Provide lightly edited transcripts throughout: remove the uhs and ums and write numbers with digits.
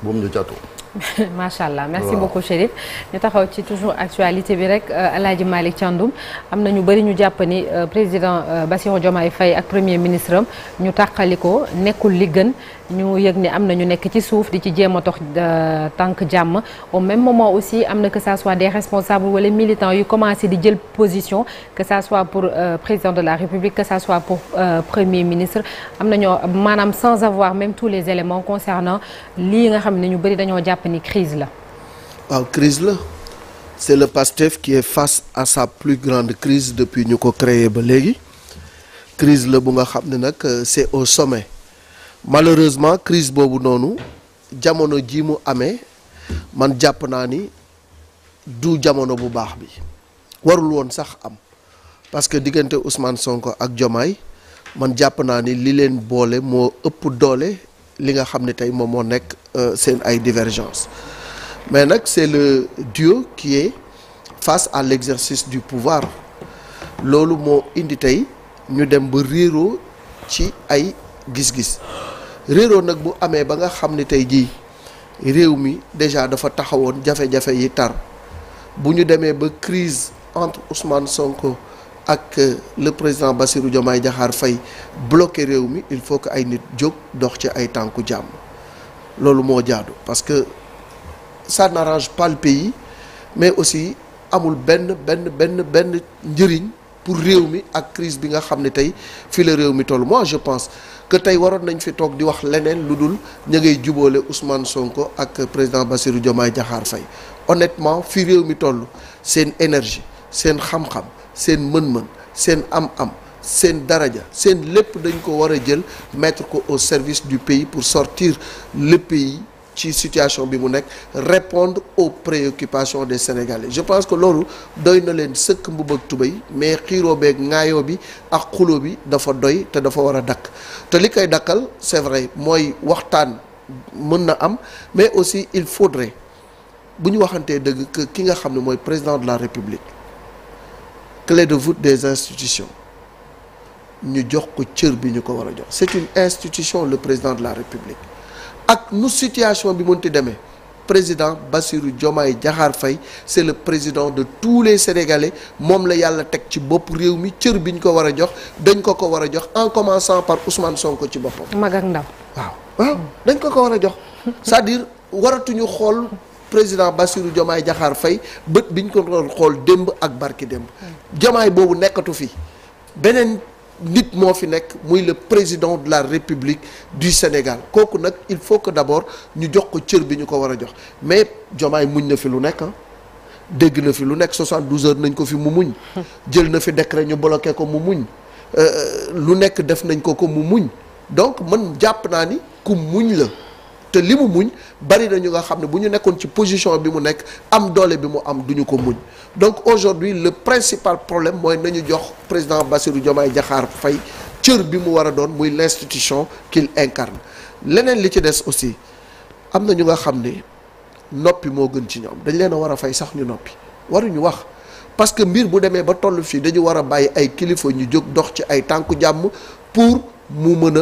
buum ñu catu. macha allah merci beaucoup Chérif ñu taxaw ci toujours actualité bi rek El Hadj Malick Thiandoum am na ñu bëri ñu jàpp ni président Bassirou Diomaye Faye ak premier ministre am ñu tàqaliko nekkul li gën ñu yëg ni am na ñu nekk ci suuf di ci jéem a dox tànk jàmm au même moment aussi am na que ça soit des responsables wala militants yu commencé di jël position que ça soit pour président de la République que ça soit pour premier ministre am na ñoo maanaam sans avoir même tous les éléments concernant lii nga xam ne ñu bëri dañoo jàpp ni crise la. waaw crise la c'est le PASTEF qui est face à sa plus grande crise depuis ñu ko créé ba léegi crise la bu nga xam ne nag c'est au sommet malheureusement crise boobu noonu jamono ji mu amee man jàpp naa ni du jamono bu baax bi warul woon sax am parce que diggante Ousmane Sonko ak Diomaye man jàpp naa ni li leen boole moo ëpp doole li nga xam ne tey moom moo nekk seen ay divergence mais nag c'est le duo qui est face à l'exercice du pouvoir loolu moo indi tey ñu dem ba réeroo ci ay gis-gis réeroo nag bu amee ba nga xam ne tey jii réew mi déjà dafa taxawoon jafe-jafe yi tar bu ñu demee ba crise entre Ousmane Sonko ak le président Bassirou Diomaye Diakhar Faye bloqué réew mi il faut que ay nit jóg dox ci ay tànku jàmm loolu moo jaadu parce que ça n'arrange pas le pays mais aussi amul benn njëriñ pour réew mi ak crise bi nga xam ne tey fii la réew mi toll moi je pense que tey waroon nañ fi toog di wax leneen lu dul ña ngay jubóole Ousmane Sonko ak président Bassirou Diomaye Diakhar Faye honnêtement fii réew mi toll seen énergie seen xam-xam seen mën-mën seen am-am seen daraja seen lépp dañ ko war a jël mettre ko au service du pays pour sortir le pays ci situation bi mu nekk répondre aux préoccupations des Sénégalais je pense que loolu doy na leen sëkk mbubb ak tubéy mais xiiroo beeg ŋaayoo bi ak xuloo bi dafa doy te dafa war a dakk te li koy dakkal c'est vrai mooy waxtaan mën na am mais aussi il faudrait bu ñu waxantee dëgg que ki nga xam ne mooy président de la République clé de voûte des institutions ñu jox ko cër bi ñu ko war a jox c'est une institution le président de la République ak nu situation bi mënti demee président Bassirou Diomaye Diakhar Faye c'est le président de tous les Sénégalais moom la yàlla teg ci bopp réew mi cër bi ñu ko war a jox dañ ko war a jox en commençant par Ousmane Sonko ci boppam. mag ak ndaw. waaw dañ ko war a jox c'est-à-dire waratuñu xool président Bassirou Diomaye Diakhar Faye bët bi ñu ko doon xool démb ak barki démb. Diomaye boobu nekkatu fi beneen. nit moo fi nekk muy le président de la République du Sénégal kooku nag il faut que d'abord ñu jox ko cër bi ñu ko war a jox mais Diomaye muñ na fi lu nekk dégg na fi lu nekk 72 heures nañ ko fi mu muñ jël na fi décret ñu bloqué ko mu muñ lu nekk def nañ ko mu muñ donc man jàpp naa ni ku muñ la te li mu muñ bari na ñu nga xam ne bu ñu nekkoon ci position bi mu nekk am doole bi mu am duñu ko muñ donc aujourd'hui le principal problème mooy nañu jox président Bassirou Diomaye Diakhar Faye cër bi mu war a doon muy l'institution qu'il incarne leneen li ci des aussi am na ñu nga xam ne noppi moo gën ci ñoom dañ leen a war a fay sax ñu noppi waruñu wax parce que mbir bu demee ba toll fii dañu war a bàyyi ay kilifa ñu jóg dox ci ay tànku jàmm pour mu mën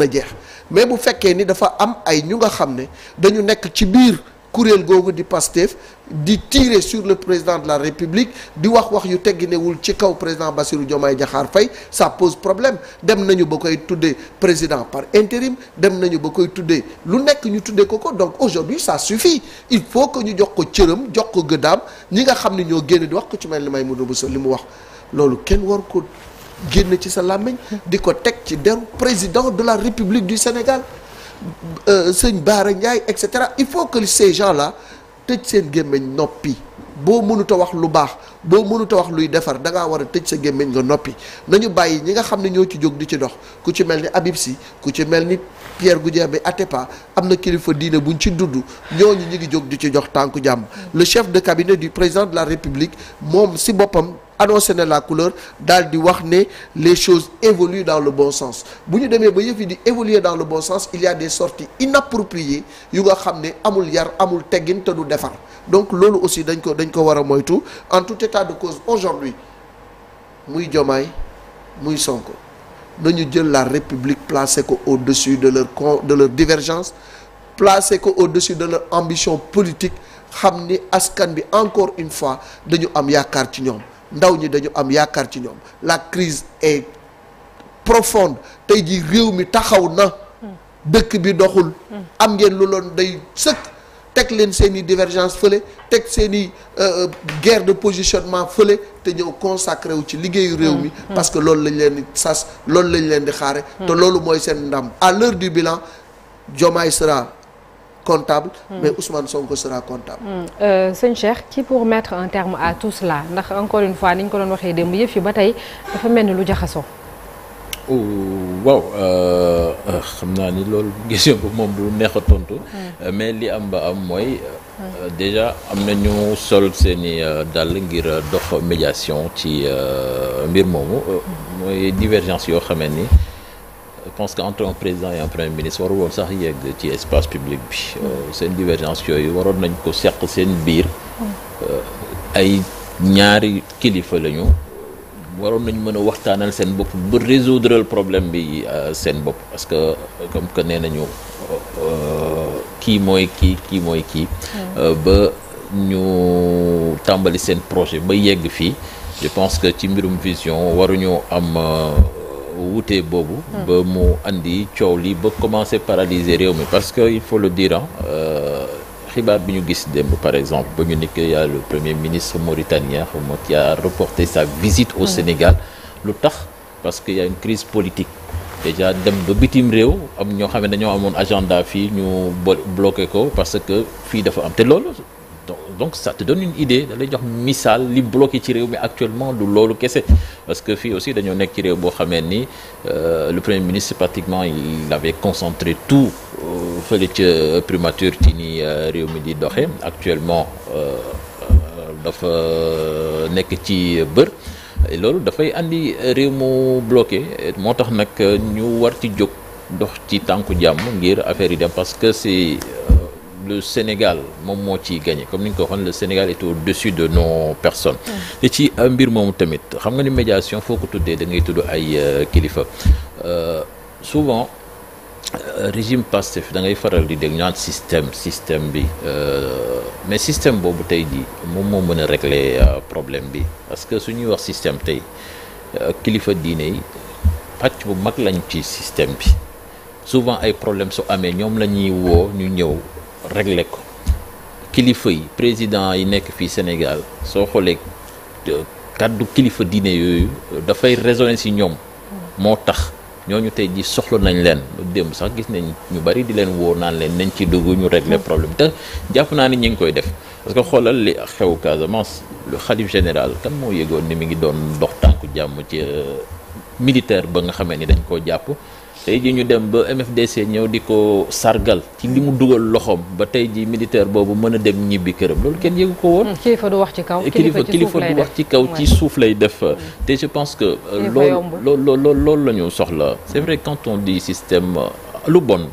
a jeex mais bu fekkee ni dafa am ay ñu nga xam ne dañu nekk ci biir kuréel googu di Pastef di tirer sur le président de la République di wax yu tegginewul ci kaw président Bassirou Diomaye Diakhar Faye ça pose problème dem nañu ba koy tuddee président par intérim dem nañu ba koy tuddee lu nekk ñu tuddee ko donc aujourd'hui ça suffit il faut que ñu jox ko cëram jox ko gëddaam ñi nga xam ne ñoo génn di wax ko ci mel ni Maïmouna Bousso li mu wax loolu kenn war ko génn ci sa làmmiñ di ko teg ci deru président de la République du Sénégal sëñ Bara Ndiaye et cetera il faut que ces gens-là tëj seen gémmiñ noppi boo mënut a wax lu baax boo mënut a wax luy defar da ngaa war a tëj sa gémmiñ nga noppi nañu bàyyi ñi nga xam ne ñoo ci jóg di ci dox ku ci mel ni Habib Sy ku ci mel ni Pierre Goudiaby Atepa am na kilifa diine buñ ci dudd ñooñu ñi ngi jóg di ci jox tànku jàmm le chef de cabinet du président de la République moom si boppam annoncé na la couleur daal di wax ne les choses évoluent dans le bon sens bu ñu demee ba yëf yi di évoluer dans le bon sens il y a des sorties inappropriées yu nga xam ne amul yar amul teggin te du defar donc loolu aussi dañ ko war a moytu en tout état de cause aujourd'hui muy Diomaye muy Sonko nañu jël la République placé ko au-dessus de leur divergence placer ko au-dessus de leur ambition politique xam ni askan bi encore une fois dañu am yaakaar ci ñoom ndaw ñi dañu am yaakaar ci ñoom la crise est profonde tey jii réew mi taxaw na dëkk bi doxul am ngeen lu loon day sëkk teg leen seeni divergence fële teg seeni guerre de positionnement fële te ñëw consacré wu ci liggéeyu réew mi parce que loolu lañ leen di sas loolu lañ leen di xaare te loolu mooy seen ndam à l'heure du bilan Diomaye sera comptable mais Ousmane Sonko sera comptable. Sëñ Cheikh ci pour mettre un terme à tout cela ndax encore une fois ni ñu ko doon waxee démb yëf yi ba tey dafa mel ni lu jaxasoo. waaw xam naa ni loolu question bu moom du neex a tontu. mais li am ba am mooy. déjà am nañu sol seeni dàll ngir dox médiation ci mbir moomu mooy divergence yoo xamee ni. Je pense qu'entre un président et un premier ministre waru woon sax yegg ci espace public bi seen divergence yooyu waroon nañ ko seq seen biir ay ñaari kilifa lañu waroon nañ mën a waxtaanal seen bopp ba résoudre le problème bi seen bopp parce que comme que nee nañu kii mooy kii ba ñu tàmbali seen projet ba yegg fii je pense que ci mbirum vision waruñu am wuute boobu ba mu andi coow li ba commencer paralyser réew mi parce que il faut le dire xibaar bi ñu gis démb par exemple ba ñu nekk y a le premier ministre mauritanien qui a reporté sa visite au Sénégal lu tax parce que y a une crise politique déjà dem ba bitim réew am ñoo xam ne dañoo amoon agenda fii ñu bloqué ko parce que fii dafa am te loolu donc ça te donne une idée da lay jox misaal li bloqué ci réew mi actuellement du loolu kese parce que fii aussi dañoo nekk ci réew boo xamee ni le premier ministre pratiquement il avait concentré tout fële ca primature ci ni réew mi di doxee actuellement dafa nekk ci bër loolu dafay andi réew mu bloqué moo tax nag ñu war ci jóg dox ci tànku jàmm ngir affaire yi dem parce que c'est le Sénégal moom moo ciy gagné comme ni ñu ko waxoon le Sénégal est au-dessus de nos personnes. te ci mbir moomu tamit xam nga ni médiation foo ko tuddee da ngay tudd ay kilifa souvent régime Pastef da ngay faral di dégg ñaan système bi mais système boobu tey jii moom moo mën a régler problème bi parce que su ñuy wax système tey kilifa diine yi pàcc bu mag lañ ci système bi souvent ay problème su amee ñoom la ñuy woo ñu ñëw. régler ko kilifa yi président yi nekk fii Sénégal soo xoolee kàddu kilifa diine yooyu dafay résonner ci ñoom moo tax ñooñu tey ji soxla nañ leen démb sax gis nañ ñu bari di leen woo naan leen nañ ci dugg ñu régler problème te jàpp naa ni ñu ngi koy def parce que xoolal li xew Casamance le khalife général kan moo yëgoon ni mi ngi doon dox tànku jàmm ci militaire ba nga xamee ni dañ koo jàpp tey jii ñu dem ba MFDC ñëw di ko sargal ci li mu dugal loxoom ba tey jii militaire boobu mën a dem ñibbi këram loolu kenn yëgu ko woon. kilifa du wax ci kaw kilifa du wax ci kaw ci suuf lay def. te je pense que. loolu la ñu soxla. c'est vrai quand on dit système lu bon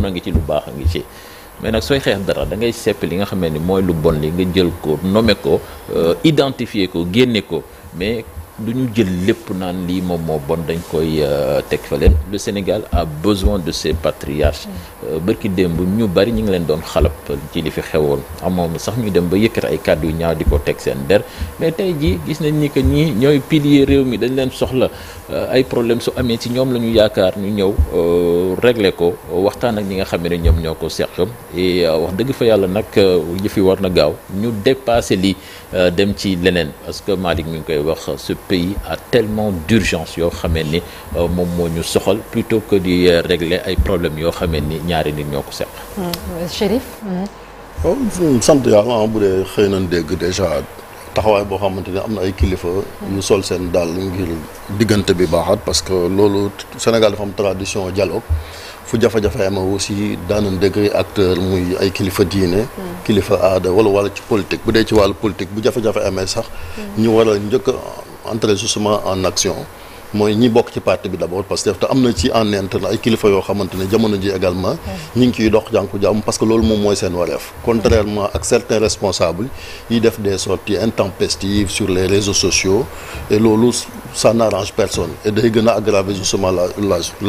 a ngi ci lu baax a ngi ci. mais nag sooy xeex dara da ngay sepp li nga xam ne mooy lu bon li nga jël ko nommer ko identifier ko génne ko mais. du ñu jël lépp naan lii moom moo bon dañ koy teg fa leen le Sénégal a besoin de ses patriarches bërki démb ñu bari ñu ngi leen doon xalab ci li fi xewoon amoon sax ñu dem ba yëkkati ay kàddu yu ñaaw di ko teg seen der mais tey jii gis nañ ni que ñii ñooy pilier réew mi dañ leen soxla ay problème su amee ci ñoom la ñu yaakaar ñu ñëw régler ko waxtaan ak ñi nga xam ne ñoom ñoo ko seq et wax dëgg fa yàlla nag yëfi war na gaaw ñu dépasser li dem ci leneen parce que Malick mi ngi koy wax ce pays a tellement d'urgence yoo xamee ni moom moo ñu soxal plutôt que di régler ay problèmes yoo xamee ni ñaari nit ñoo ko seq. Chérif. waaw sant yàlla bu dee xëy nañ dégg déjà taxawaay boo xamante ne am na ay kilifa yu sol seen daal ngir diggante bi baaxaat parce que loolu Sénégal dafa am tradition dialogue fu jafe-jafe am aussi daanañ dégg acteur muy ay kilifa diine kilifa aada wala ci politique bu dee ci wàllu politique bu jafe-jafe amee sax ñu war a njëkk entrer justement en action mooy ñi bokk ci parti bi d'abord parce que te am na ci en interne ay kilifa yoo xamante ne jamono ji également ñi ngi ciy dox jànku jàmm parce que loolu moom mooy seen wareef contrairement ak certains responsables yi def des sorties intempestives sur les réseaux sociaux et loolu ça n'arrange personne et day gën a aggraver justement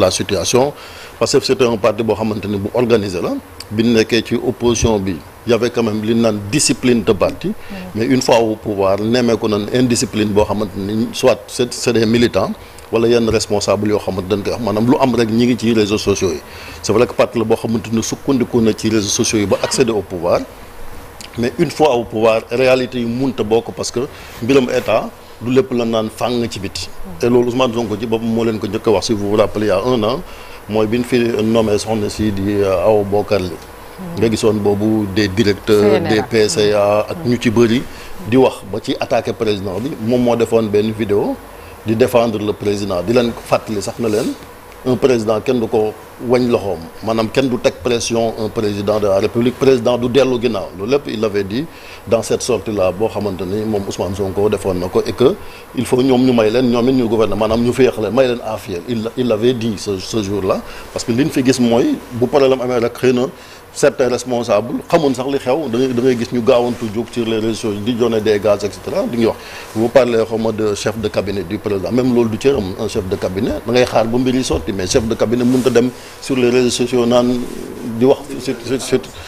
la situation parce que c'était un parti boo xamante ni bu organisé la bi nekkee ci opposition bi y avait quand même li naan discipline de parti mais une fois au pouvoir nemmeeku nañ indiscipline boo xamante ni soit c'est des militants wala yenn responsable yoo xamante dañ koy wax maanaam lu am rek ñi ngi ci réseaux sociaux yi c'est vrai que parti la boo xamante ni sukkandiku na ci réseaux sociaux yi ba accéder au pouvoir mais une fois au pouvoir réalité yi munta bokk parce que mbiram état du lépp la naan fàng ci biti te loolu Ousmane Sonko ci boppam moo leen ko njëkk a wax si vous vous rappelez il y a 1 an mooy bi ñu fi nommé soxna si di Awa Bokar Li nga gisoon boobu des directeurs des PCA ak ñu ci bëri di wax ba ci attaqué président bi moom moo defoon benn vidéo di défendre le président di leen fàttali sax na leen un président kenn du ko wañ loxoom maanaam kenn du teg pression un président de la république président du dellu ginnaaw loolu lépp il avait dit dans cette sortie là boo xamante ni moom Ousmane Sonko defoon na ko et que il faut ñoom ñu may leen ñoom it ñu gouverner maanaam ñu féex leen may leen affaire il avait dit ce jour là parce que li ñu fi gis mooy bu problème amee rek xëy na certains responsables xamuñ sax li xew da ngay gis ñu gaawantu jóg sur les réseaux sociaux di donner des gaz et cetera di ngi wax vous parlez xawma de chef de cabinet du président même loolu du cëram un chef de cabinet da ngay xaar ba mbir yi sotti mais chef de cabinet mënut a dem sur les réseaux sociaux naan di wax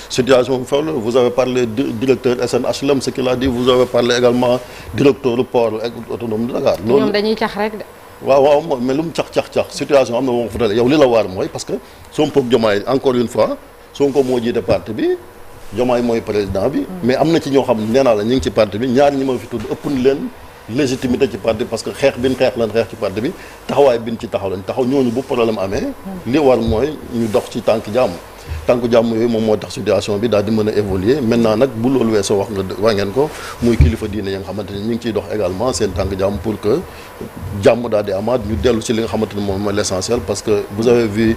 situation bu faw la vous avez parlé directeur SNHLM ce qu'il a dit vous avez parlé également directeur du port autonome de Dakar loolu ñoom dañuy cax rek de waaw mais lu mu cax situation am na moom fa yow li la waar mooy parce que Sonko ak Diomaye encore une fois Sonko moo jiite parti bi Diomaye mooy président bi mais am na ci ñoo xam ne nee naa la ñu ngi ci parti bi ñaar ñi ma fi tudd ëpp na leen légitimité ci parti parce que xeex bin xeex lan xeex ci parti bi taxawaay bin ci taxaw lañ taxaw ñooñu bu problème amee li war mooy ñu dox ci tànk jàmm yooyu moom moo tax situation bi daal di mën a évoluer maintenant nag bu loolu weesoo wax ngeen ko muy kilifa diine ya nga xamante ni ñu ngi ciy dox également seen tànk jàmm pour que jàmm daal di amaat ñu dellu ci li nga xamante ni moom mooy l'essentiel parce que vous avez vu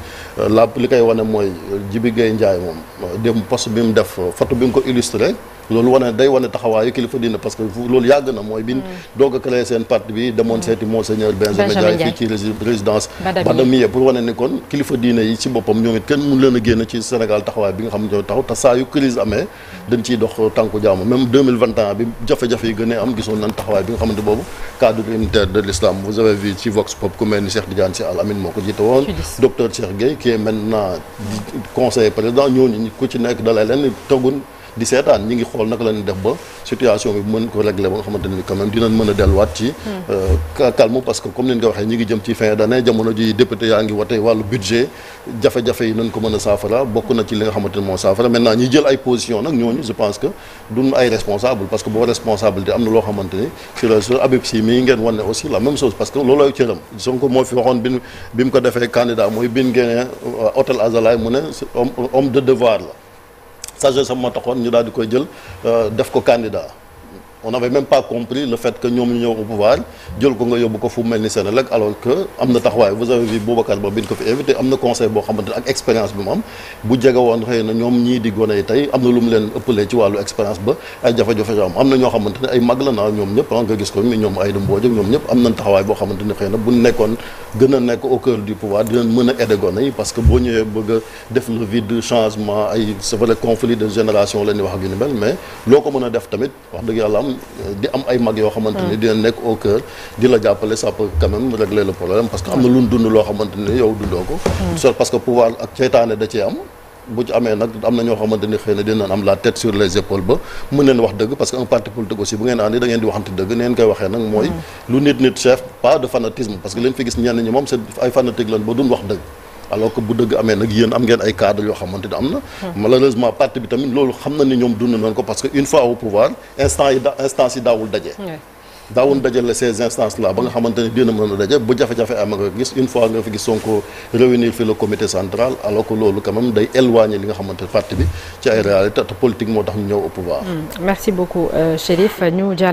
li koy wane mooy Jibi Gueye Ndiaye moom dem poste bi mu def photo bi mu ko illustré loolu day wane taxawaayu kilifa diine parce que loolu yàgg na mooy bi doog a créé seen parti bi demoon seeti monseigneur Benjamin Ndiaye fii ci résidence Badamiye pour wane ni kon kilifa diine yi ci boppam ñoom it kenn mun leen a génn ci Sénégal taxawaay bi nga xam ne ñoo taxaw te saa yu crise amee dañ ciy dox tànku jàmm même 2021 bi jafe-jafe yi gënee am gisoon nañ taxawaay bi nga xamante boobu cadre unitaire de l'islam vous avez vu ci Vox Pop ku mel ni Cheikh Tidiane Sy Al Amine moo ko jiite woon docteur Cheikh Gueye qui est maintenant conseiller président ñooñu ku ci nekk dalay leen tëggun di seetaan ñi ngi xool naka la ñuy def ba situation bi mën ko régler ba nga xamante ni quand même dinañ mën a delluwaat ci calme parce que comme ni nga ko waxee ñi ngi jëm ci fin d'année jamono ji député yaa ngi wote wàllu budget jafe-jafe yi nañ ko mën a saafara bokk na ci li nga xamante ni moo saafara maintenant ñi jël ay position nag ñooñu je pense que duñ ay responsable parce que boo responsabilité am na loo xamante ni sur Habib Sy mii ngeen wane aussi la même chose parce que loolooy cëram Sonko moo fi waxoon bi mu ko defee candidat mooy bin ngeen hôtel Azalaï mu ne homme de devoir la sagesse am ma taxoon ñu daal di koy jël def ko candidat on n'avait même pas compris le fait que ñoom ñu ñëw au pouvoir jël ko nga yóbbu ko fu mel ni Sénélec alors que am na taxawaay vous avez vu Boubacar Ba bi ñu ko fi invité am na conseil boo xamante ne ak expérience bi mu am bu jege woon xëy na ñoom ñii di gone yi tey am na lu mu leen ëppalee ci wàllu expérience ba ay jafe-jafe am na ñoo xamante ne ay mag la naa ñoom ñëpp nga gis ko mi ñoom Aïda Mbodj ak ñoom ñëpp am nañ taxawaay boo xamante ne xëy na bu nekkoon gën a nekk au cœur du pouvoir dinañ mën a aider gone yi parce que boo ñëwee bëgg a def le vide changement ay c'est vrai conflit de génération la ñuy wax ak yu ni mel mais loo ko mën a def tamit wax dëgg yàlla di am ay mag yoo xamante ni dina nekk au cœur di la jàppale ça peut quand même régler le problème parce que am na lu dund loo xamante ni yow dundoo ko so parce que pouvoir ak seytaane da cee am bu ci amee nag am na ñoo xamante ni xëy na dinañ am la tête sur les épaules ba mën leen wax dëgg parce que un parti politique aussi bu ngeen àndi da ngeen di waxante dëgg neen koy waxee nag mooy lu nit chef pas de fanatisme parce que leen fi gis ñenn ñi moom c'est ay fanatique lan ba duñ wax dëgg alors que bu dëgg amee nag yéen am ngeen ay cadres yoo xamante ni am na malheureusement parti bi tamit loolu xam na ni ñoom dund nañ ko parce que une fois au pouvoir instance yi daawul dajale ces instances là ba nga xamante ni dina mën a daje bu jafe-jafe am nga gis une fois nga fi gis Sonko réunir fi le comité central alors que loolu quand même day éloigner li nga xamante ni parti bi ci ay réalité te politique moo tax ñu ñëw au pouvoir. Merci beaucoup Chérif ñu jàll